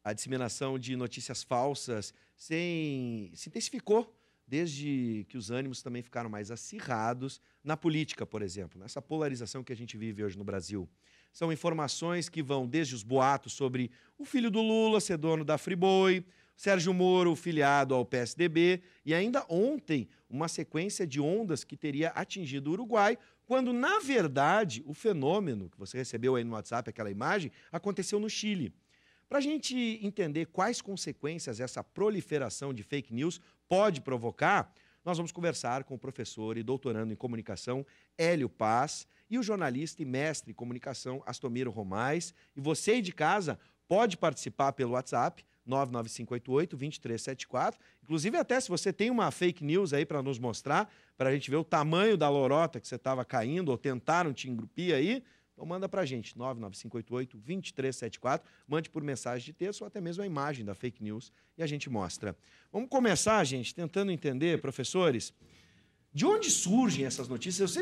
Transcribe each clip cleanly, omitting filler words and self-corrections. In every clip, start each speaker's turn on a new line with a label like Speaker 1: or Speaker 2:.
Speaker 1: a disseminação de notícias falsas se intensificou desde que os ânimos também ficaram mais acirrados na política, por exemplo, nessa polarização que a gente vive hoje no Brasil. São informações que vão desde os boatos sobre o filho do Lula ser dono da Friboi, Sérgio Moro, filiado ao PSDB, e ainda ontem uma sequência de ondas que teria atingido o Uruguai, quando, na verdade, o fenômeno que você recebeu aí no WhatsApp, aquela imagem, aconteceu no Chile. Para a gente entender quais consequências essa proliferação de fake news pode provocar, nós vamos conversar com o professor e doutorando em comunicação Hélio Paz e o jornalista e mestre em comunicação Astomiro Romais. E você aí de casa pode participar pelo WhatsApp 99588-2374. Inclusive, até se você tem uma fake news aí para nos mostrar, para a gente ver o tamanho da lorota que você estava caindo ou tentaram te engrupir aí, então manda para a gente, 99588-2374, mande por mensagem de texto ou até mesmo a imagem da fake news e a gente mostra. Vamos começar, gente, tentando entender, professores, de onde surgem essas notícias?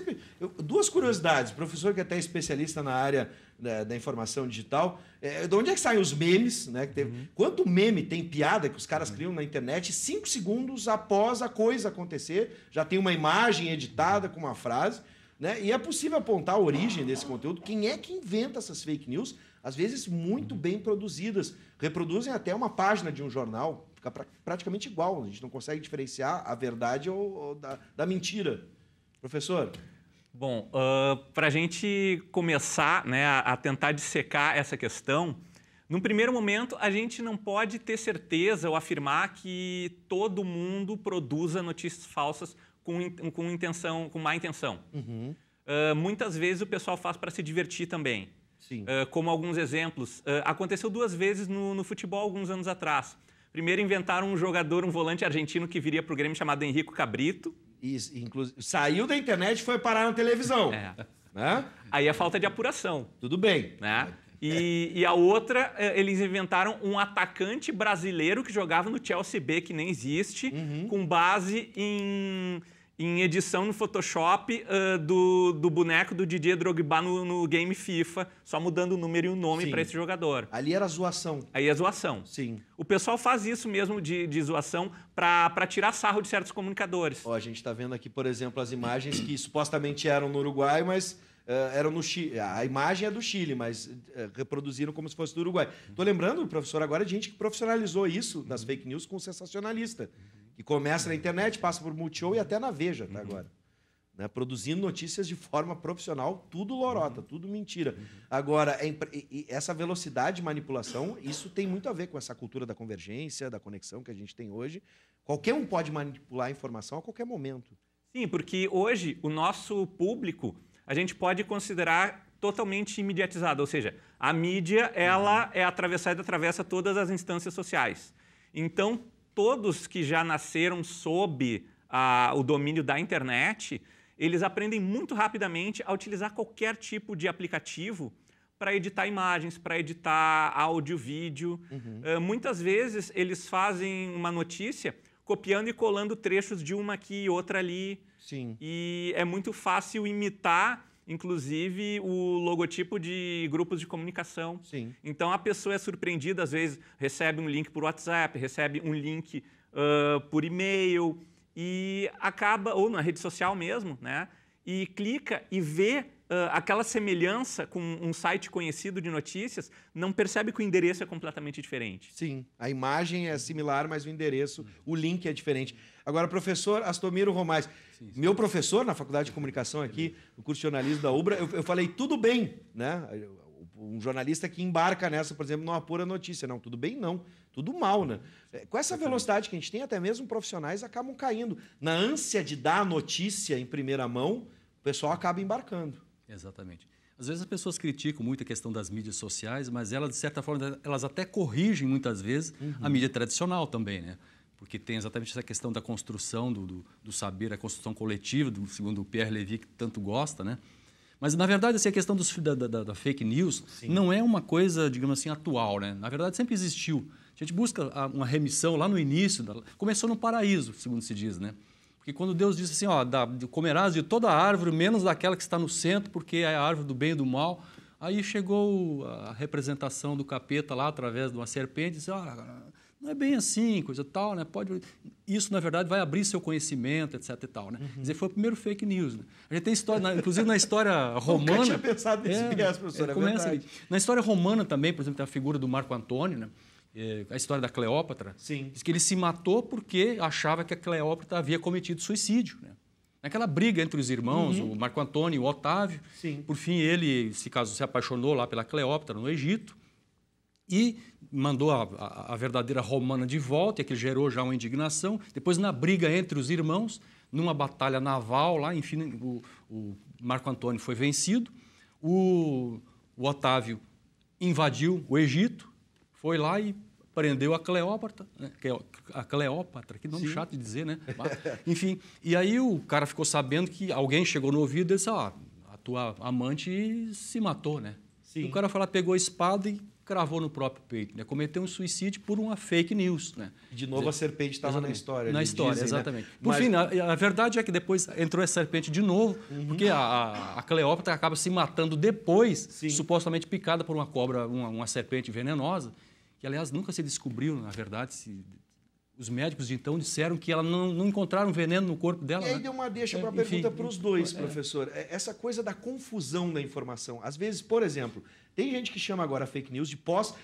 Speaker 1: Duas curiosidades, professor que é até especialista na área da informação digital, de onde é que saem os memes? Né? Quanto meme tem piada que os caras criam na internet, 5 segundos após a coisa acontecer, já tem uma imagem editada com uma frase, né? E é possível apontar a origem desse conteúdo. Quem é que inventa essas fake news? Às vezes muito bem produzidas, reproduzem até uma página de um jornal, fica praticamente igual, a gente não consegue diferenciar a verdade ou da mentira. Professor?
Speaker 2: Bom, para a gente começar, né, a tentar dissecar essa questão, num primeiro momento a gente não pode ter certeza ou afirmar que todo mundo produza notícias falsas com má intenção. Muitas vezes o pessoal faz para se divertir também.
Speaker 1: Sim.
Speaker 2: Como alguns exemplos. Aconteceu 2 vezes no futebol alguns anos atrás. Primeiro inventaram um volante argentino que viria para o Grêmio chamado Henrico Cabrito.
Speaker 1: Isso, inclusive, saiu da internet e foi parar na televisão. Né?
Speaker 2: Aí é falta de apuração.
Speaker 1: Tudo bem.
Speaker 2: Né? E a outra, eles inventaram um atacante brasileiro que jogava no Chelsea B, que nem existe, com base em edição no Photoshop do boneco do Didier Drogba no game FIFA, só mudando o número e o nome para esse jogador.
Speaker 1: Ali era zoação.
Speaker 2: Aí é zoação.
Speaker 1: Sim.
Speaker 2: O pessoal faz isso mesmo de zoação para tirar sarro de certos comunicadores.
Speaker 1: Ó, a gente está vendo aqui, por exemplo, as imagens que supostamente eram no Uruguai, mas eram no Chile. A imagem é do Chile, mas reproduziram como se fosse do Uruguai. Estou lembrando, professor, agora de gente que profissionalizou isso das fake news com o sensacionalista, que começa na internet, passa por Multishow e até na Veja, até agora. Né? Produzindo notícias de forma profissional, tudo lorota, tudo mentira. Agora, essa velocidade de manipulação, isso tem muito a ver com essa cultura da convergência, da conexão que a gente tem hoje. Qualquer um pode manipular a informação a qualquer momento.
Speaker 2: Sim, porque hoje o nosso público a gente pode considerar totalmente imediatizado, ou seja, a mídia ela atravessa todas as instâncias sociais. Então, todos que já nasceram sob o domínio da internet, eles aprendem muito rapidamente a utilizar qualquer tipo de aplicativo para editar imagens, para editar áudio, vídeo. Muitas vezes eles fazem uma notícia copiando e colando trechos de uma aqui e outra ali.
Speaker 1: Sim.
Speaker 2: E é muito fácil imitar, inclusive, o logotipo de grupos de comunicação.
Speaker 1: Sim.
Speaker 2: Então, a pessoa é surpreendida, às vezes recebe um link por WhatsApp, recebe um link por e-mail e acaba, ou na rede social mesmo, né? E clica e vê aquela semelhança com um site conhecido de notícias, não percebe que o endereço é completamente diferente.
Speaker 1: Sim, a imagem é similar, mas o endereço, o link é diferente. Agora, professor Astomiro Romais, meu professor na Faculdade de Comunicação aqui, no curso de jornalismo da UBRA, eu falei, tudo bem, né? Um jornalista que embarca nessa, por exemplo, não apura notícia. Não, tudo bem não, tudo mal, né? Com essa velocidade que a gente tem, até mesmo profissionais acabam caindo. Na ânsia de dar a notícia em primeira mão, o pessoal acaba embarcando.
Speaker 3: Exatamente. Às vezes as pessoas criticam muito a questão das mídias sociais, mas elas, de certa forma, elas até corrigem muitas vezes a mídia tradicional também, né? Porque tem exatamente essa questão da construção do saber, a construção coletiva, segundo o Pierre Levy, que tanto gosta, né? Mas, na verdade, assim, a questão da fake news não é uma coisa, digamos assim, atual, né? Na verdade, sempre existiu. A gente busca uma remissão lá no início, começou no paraíso, segundo se diz, né? Porque quando Deus disse assim, ó, comerás de toda a árvore, menos daquela que está no centro, porque é a árvore do bem e do mal, Aí chegou a representação do capeta lá através de uma serpente e disse, não é bem assim, coisa tal, né? Isso, na verdade, vai abrir seu conhecimento, etc. e tal, né? Quer dizer, foi o primeiro fake news. Né? A gente tem história, inclusive na história romana...
Speaker 1: Eu nunca tinha pensado nesse viés, professor, é verdade.
Speaker 3: Na história romana também, por exemplo, tem a figura do Marco Antônio, né? A história da Cleópatra.
Speaker 1: Sim.
Speaker 3: Diz que ele se matou porque achava que a Cleópatra havia cometido suicídio, né? Naquela briga entre os irmãos, o Marco Antônio e o Otávio,
Speaker 1: Sim.
Speaker 3: por fim ele se apaixonou lá pela Cleópatra no Egito e mandou a verdadeira romana de volta, e aquilo gerou já uma indignação. Depois, na briga entre os irmãos, numa batalha naval lá, enfim, o Marco Antônio foi vencido, o Otávio invadiu o Egito, foi lá e prendeu a Cleópatra, né? Que nome chato de dizer, né? Enfim, e aí o cara ficou sabendo que alguém chegou no ouvido e disse, a tua amante se matou, né?
Speaker 1: Sim.
Speaker 3: E o cara foi lá, pegou a espada e cravou no próprio peito, né? Cometeu um suicídio por uma fake news, né?
Speaker 1: De novo, a serpente estava na história.
Speaker 3: Na história,
Speaker 1: dizem,
Speaker 3: exatamente.
Speaker 1: Né?
Speaker 3: Por fim, a verdade é que depois entrou a serpente de novo, porque a Cleópatra acaba se matando depois, supostamente picada por uma cobra, uma serpente venenosa, que, aliás, nunca se descobriu, na verdade, os médicos de então disseram que ela não encontraram veneno no corpo dela.
Speaker 1: E aí
Speaker 3: né?
Speaker 1: deu uma deixa para a pergunta para os dois, professor. Essa coisa da confusão da informação. Às vezes, por exemplo, tem gente que chama agora fake news de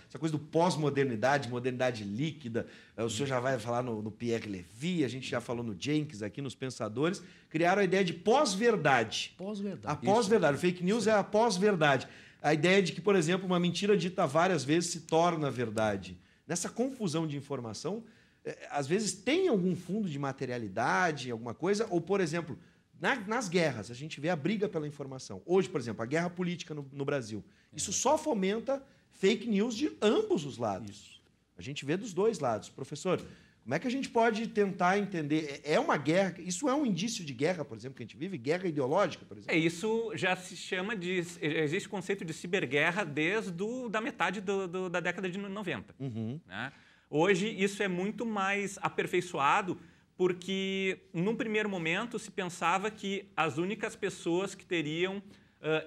Speaker 1: essa coisa do pós-modernidade, modernidade líquida. O senhor já vai falar no Pierre Levy, a gente já falou no Jenkins aqui, nos Pensadores. Criaram a ideia de pós-verdade.
Speaker 3: Pós-verdade.
Speaker 1: A pós-verdade. O fake news é a pós-verdade. A ideia de que, por exemplo, uma mentira dita várias vezes se torna verdade. Nessa confusão de informação, às vezes tem algum fundo de materialidade, alguma coisa, ou, por exemplo, nas guerras, a gente vê a briga pela informação. Hoje, por exemplo, a guerra política no Brasil. Isso só fomenta fake news de ambos os lados. Isso. A gente vê dos dois lados. Professor, como é que a gente pode tentar entender? É uma guerra? Isso é um indício de guerra, por exemplo, que a gente vive? Guerra ideológica, por exemplo?
Speaker 2: Isso já se chama de... Existe o conceito de ciberguerra desde da metade da década de 90. Né? Hoje, isso é muito mais aperfeiçoado porque, num primeiro momento, se pensava que as únicas pessoas que teriam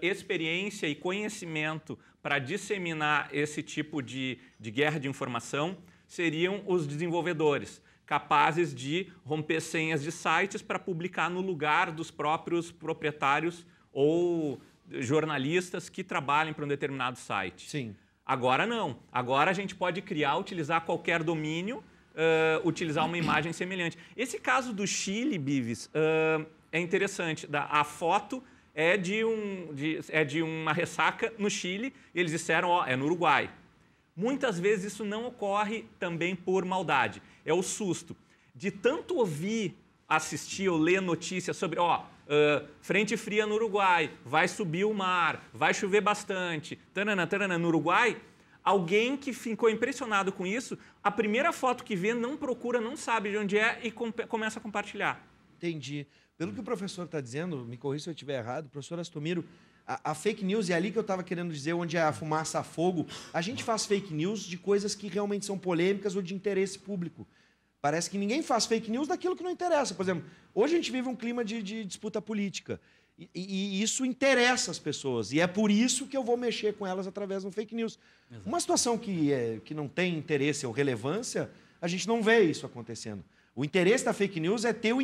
Speaker 2: experiência e conhecimento para disseminar esse tipo de guerra de informação seriam os desenvolvedores, capazes de romper senhas de sites para publicar no lugar dos próprios proprietários ou jornalistas que trabalhem para um determinado site.
Speaker 1: Sim.
Speaker 2: Agora não. Agora a gente pode utilizar qualquer domínio, utilizar uma imagem semelhante. Esse caso do Chile, Bives, é interessante. A foto é de uma ressaca no Chile e eles disseram, é no Uruguai. Muitas vezes isso não ocorre também por maldade. É o susto de tanto ouvir, assistir ou ler notícias sobre, frente fria no Uruguai, vai subir o mar, vai chover bastante, taranã, no Uruguai. Alguém que ficou impressionado com isso, a primeira foto que vê não procura, não sabe de onde é e começa a compartilhar.
Speaker 1: Entendi. Pelo que o professor está dizendo, me corrija se eu estiver errado, professor Astomiro, a fake news, é ali que eu estava querendo dizer, onde é a fumaça a fogo. A gente faz fake news de coisas que realmente são polêmicas ou de interesse público. Parece que ninguém faz fake news daquilo que não interessa. Por exemplo, hoje a gente vive um clima de disputa política. E isso interessa as pessoas. E é por isso que eu vou mexer com elas através de um fake news. Exato. Uma situação que não tem interesse ou relevância, a gente não vê isso acontecendo. O interesse da fake news é ter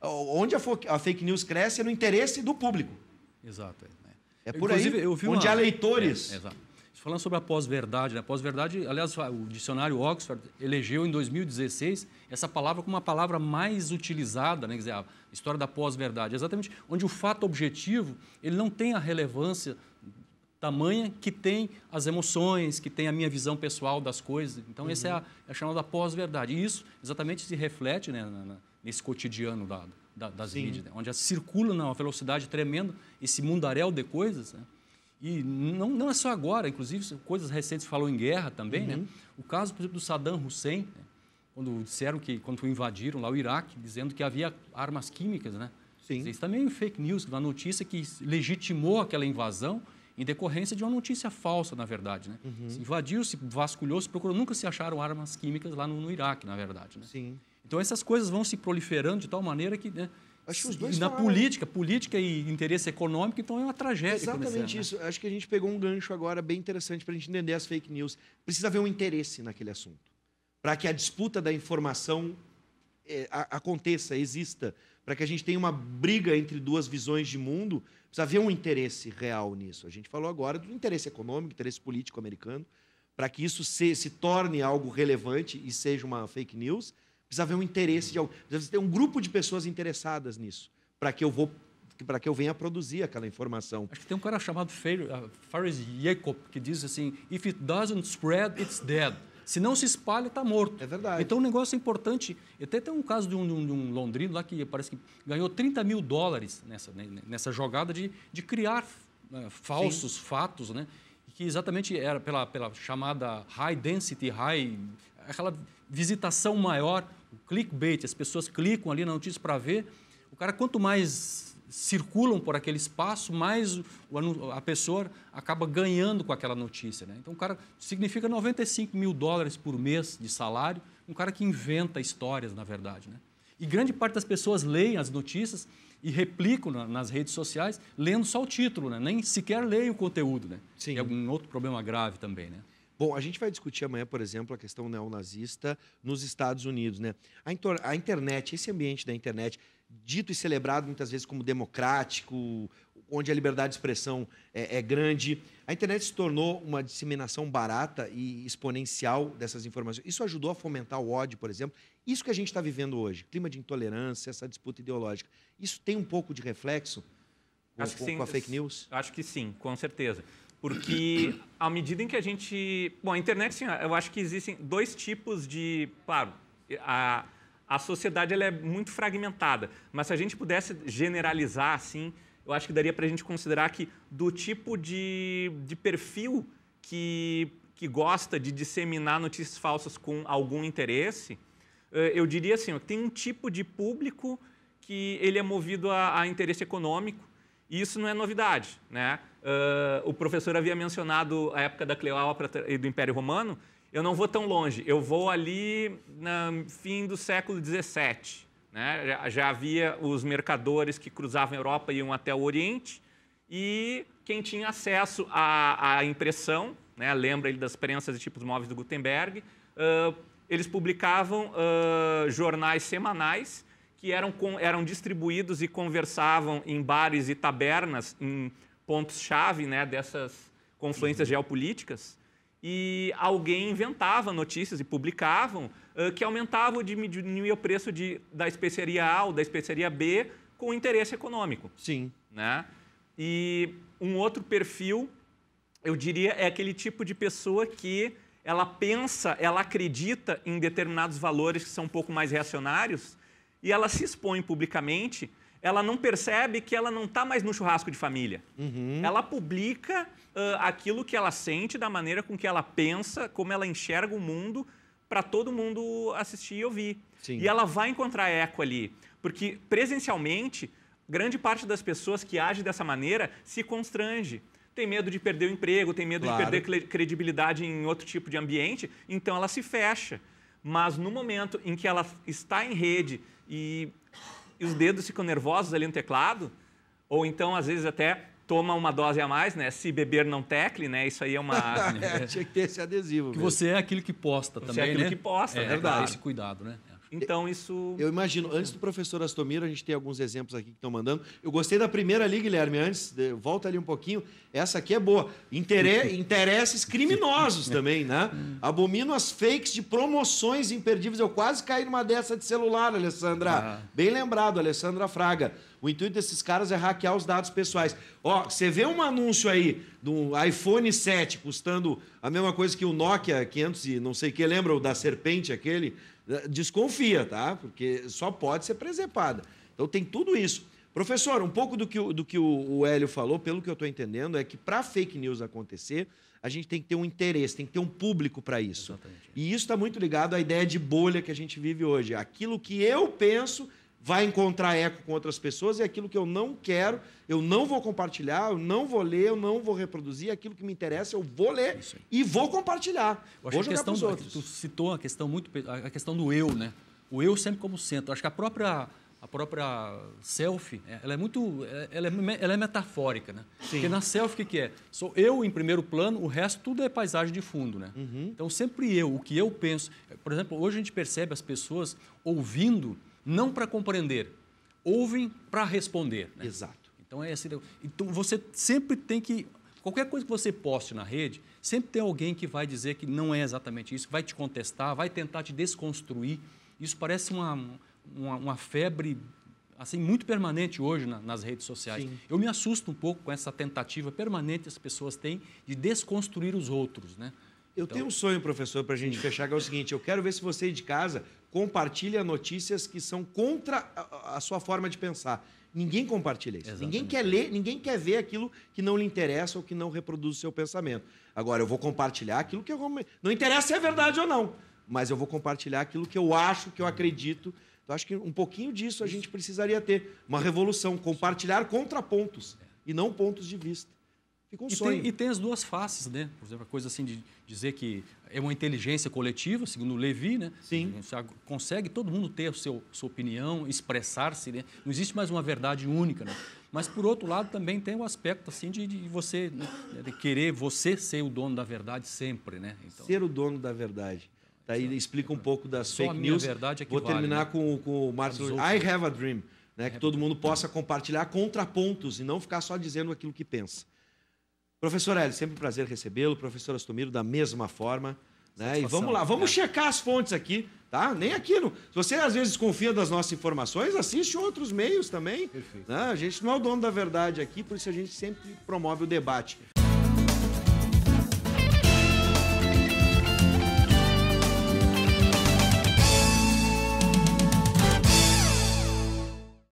Speaker 1: onde a fake news cresce é no interesse do público.
Speaker 3: Exato.
Speaker 1: É por aí, onde há leitores.
Speaker 3: Exato. Falando sobre a pós-verdade, né? Pós-verdade, aliás, o dicionário Oxford elegeu em 2016 essa palavra como uma palavra mais utilizada, né? Quer dizer, a história da pós-verdade, exatamente onde o fato objetivo ele não tem a relevância tamanha que tem as emoções, que tem a minha visão pessoal das coisas. Então, essa é a chamada pós-verdade. E isso exatamente se reflete, né, nesse cotidiano das mídias, né? Onde circula numa velocidade tremenda esse mundaréu de coisas, né? E não é só agora, inclusive coisas recentes falou em guerra também, né? O caso, por exemplo, do Saddam Hussein, né? Quando disseram que, quando invadiram lá o Iraque, dizendo que havia armas químicas, né?
Speaker 1: Sim.
Speaker 3: Isso também é fake news, uma notícia que legitimou aquela invasão em decorrência de uma notícia falsa, na verdade, né? Se invadiu, se vasculhou, se procurou, nunca se acharam armas químicas lá no Iraque, na verdade, né?
Speaker 1: Sim.
Speaker 3: Então, essas coisas vão se proliferando de tal maneira que, né,
Speaker 1: Acho que os dois
Speaker 3: E na
Speaker 1: falaram.
Speaker 3: política e interesse econômico, então é uma tragédia.
Speaker 1: Exatamente isso. Acho que a gente pegou um gancho agora bem interessante para a gente entender as fake news. Precisa haver um interesse naquele assunto. Para que a disputa da informação aconteça, exista. Para que a gente tenha uma briga entre duas visões de mundo, precisa haver um interesse real nisso. A gente falou agora do interesse econômico, interesse político americano. Para que isso se torne algo relevante e seja uma fake news, precisa haver um interesse de algo. Precisa ter um grupo de pessoas interessadas nisso, para que eu venha produzir aquela informação.
Speaker 3: Acho que tem um cara chamado Faris Jacob que diz assim: if it doesn't spread, it's dead. Se não se espalha, está morto.
Speaker 1: É verdade.
Speaker 3: Então, o negócio é importante. Até tem um caso de um londrino lá que parece que ganhou $30 mil nessa jogada de criar falsos fatos, né? Que exatamente era pela chamada high density, aquela visitação maior, o clickbait, as pessoas clicam ali na notícia para ver. O cara, quanto mais circulam por aquele espaço, mais a pessoa acaba ganhando com aquela notícia, né? Então, o cara significa $95 mil por mês de salário, um cara que inventa histórias, na verdade, né? E grande parte das pessoas leem as notícias e replicam nas redes sociais, lendo só o título, né? Nem sequer leem o conteúdo, né?
Speaker 1: Sim.
Speaker 3: É um outro problema grave também, né?
Speaker 1: Bom, a gente vai discutir amanhã, por exemplo, a questão neonazista nos Estados Unidos, né? A internet, esse ambiente da internet, dito e celebrado muitas vezes como democrático, onde a liberdade de expressão é grande, a internet se tornou uma disseminação barata e exponencial dessas informações. Isso ajudou a fomentar o ódio, por exemplo. Isso que a gente está vivendo hoje, clima de intolerância, essa disputa ideológica. Isso tem um pouco de reflexo com a fake news?
Speaker 2: Acho que sim, com certeza. Porque à medida em que a gente... Bom, a internet, sim, eu acho que existem dois tipos de... Claro, a sociedade ela é muito fragmentada, mas se a gente pudesse generalizar, assim, eu acho que daria para a gente considerar que do tipo de perfil que gosta de disseminar notícias falsas com algum interesse, eu diria assim, que tem um tipo de público que ele é movido a interesse econômico, e isso não é novidade, né? O professor havia mencionado a época da Cleópatra e do Império Romano. Eu não vou tão longe, eu vou ali no fim do século XVII. Né? Já havia os mercadores que cruzavam a Europa e iam até o Oriente, e quem tinha acesso à impressão, né? Lembra ele das prensas e tipos móveis do Gutenberg, eles publicavam jornais semanais que eram distribuídos e conversavam em bares e tabernas, em pontos-chave, né, dessas confluências geopolíticas, e alguém inventava notícias e publicavam que aumentavam ou diminuíam o preço da especiaria A ou da especiaria B com interesse econômico.
Speaker 1: Sim.
Speaker 2: Né? E um outro perfil, eu diria, é aquele tipo de pessoa que ela pensa, ela acredita em determinados valores que são um pouco mais reacionários e ela se expõe publicamente, ela não percebe que ela não está mais no churrasco de família.
Speaker 1: Uhum.
Speaker 2: Ela publica aquilo que ela sente, da maneira com que ela pensa, como ela enxerga o mundo, para todo mundo assistir e ouvir.
Speaker 1: Sim.
Speaker 2: E ela vai encontrar eco ali, porque presencialmente, grande parte das pessoas que agem dessa maneira se constrange. Tem medo de perder o emprego, tem medo de perder credibilidade em outro tipo de ambiente, então ela se fecha. Mas no momento em que ela está em rede e os dedos ficam nervosos ali no teclado, ou então, às vezes, até toma uma dose a mais, né? Se beber, não tecle, né? Isso aí é uma...
Speaker 1: Tinha que ter esse adesivo
Speaker 3: Que
Speaker 1: mesmo.
Speaker 3: você é aquilo que posta
Speaker 2: Você
Speaker 3: também,
Speaker 2: é aquilo
Speaker 3: né?
Speaker 2: que posta,
Speaker 3: é
Speaker 2: né?
Speaker 3: verdade.
Speaker 2: Claro.
Speaker 3: Esse cuidado, né?
Speaker 2: Então, isso...
Speaker 1: Eu imagino, antes do professor Astomiro, a gente tem alguns exemplos aqui que estão mandando. Eu gostei da primeira ali, Guilherme, volta ali um pouquinho. Essa aqui é boa. Interesses criminosos também, né? Abomino as fakes de promoções imperdíveis. Eu quase caí numa dessa de celular, Alessandra. Bem lembrado, Alessandra Fraga. O intuito desses caras é hackear os dados pessoais. Ó, você vê um anúncio aí do iPhone 7 custando a mesma coisa que o Nokia 500 e não sei o que, lembra o da serpente aquele? Desconfia, tá? Porque só pode ser presepada. Então tem tudo isso. Professor, um pouco do que o Hélio falou, pelo que eu estou entendendo, é que para fake news acontecer, a gente tem que ter um interesse, tem que ter um público para isso.
Speaker 3: Exatamente.
Speaker 1: E isso está muito ligado à ideia de bolha que a gente vive hoje. Aquilo que eu penso vai encontrar eco com outras pessoas e aquilo que eu não quero, eu não vou compartilhar, eu não vou ler, eu não vou reproduzir. Aquilo que me interessa, eu vou ler e vou compartilhar.
Speaker 3: Eu acho
Speaker 1: Vou
Speaker 3: que a
Speaker 1: jogar
Speaker 3: questão
Speaker 1: pros outros.
Speaker 3: tu citou a questão do eu, né? O eu sempre como centro. Acho que a própria a própria selfie, ela é metafórica, né?
Speaker 1: Sim.
Speaker 3: Porque na selfie o que é? Sou eu em primeiro plano, o resto tudo é paisagem de fundo, né? Então sempre o que eu penso. Por exemplo, hoje a gente percebe as pessoas ouvindo não para compreender, ouvem para responder, né?
Speaker 1: Exato.
Speaker 3: Então você sempre tem que... Qualquer coisa que você poste na rede, sempre tem alguém que vai dizer que não é exatamente isso, vai te contestar, vai tentar te desconstruir. Isso parece uma febre assim, muito permanente hoje nas redes sociais.
Speaker 1: Sim.
Speaker 3: Eu me assusto um pouco com essa tentativa permanente que as pessoas têm de desconstruir os outros, né?
Speaker 1: Eu tenho um sonho, professor, para a gente fechar, que é o seguinte: eu quero ver se você de casa compartilha notícias que são contra a sua forma de pensar. Ninguém compartilha isso.
Speaker 3: Exatamente.
Speaker 1: Ninguém quer ler, ninguém quer ver aquilo que não lhe interessa ou que não reproduz o seu pensamento. Agora, eu vou compartilhar aquilo que eu... Não interessa se é verdade ou não, mas eu vou compartilhar aquilo que eu acho, que eu acredito. Então, acho que um pouquinho disso a gente precisaria ter. Uma revolução, compartilhar contrapontos e não pontos de vista. Fica um sonho.
Speaker 3: E tem as duas faces, né? Por exemplo, a coisa assim de dizer que é uma inteligência coletiva, segundo o Levi, né?
Speaker 1: Sim.
Speaker 3: Você consegue todo mundo ter sua opinião, expressar-se, né? Não existe mais uma verdade única, né? Mas, por outro lado, também tem o aspecto assim de você, né? De querer você ser o dono da verdade sempre, né? Então,
Speaker 1: ser o dono da verdade. Daí explica um pouco das
Speaker 3: só
Speaker 1: fake
Speaker 3: a minha
Speaker 1: news.
Speaker 3: verdade é que
Speaker 1: Vou
Speaker 3: vale,
Speaker 1: terminar
Speaker 3: né?
Speaker 1: com o Marcos. I have a dream. Né? Que todo mundo possa compartilhar contrapontos e não ficar só dizendo aquilo que pensa. Professor Hélio, sempre um prazer recebê-lo. Professor Astomiro, da mesma forma. Né? E vamos lá, vamos checar as fontes aqui, tá? Nem aqui. Se você às vezes desconfia das nossas informações, assiste outros meios também.
Speaker 3: Perfeito.
Speaker 1: Né? A gente não é o dono da verdade aqui, por isso a gente sempre promove o debate.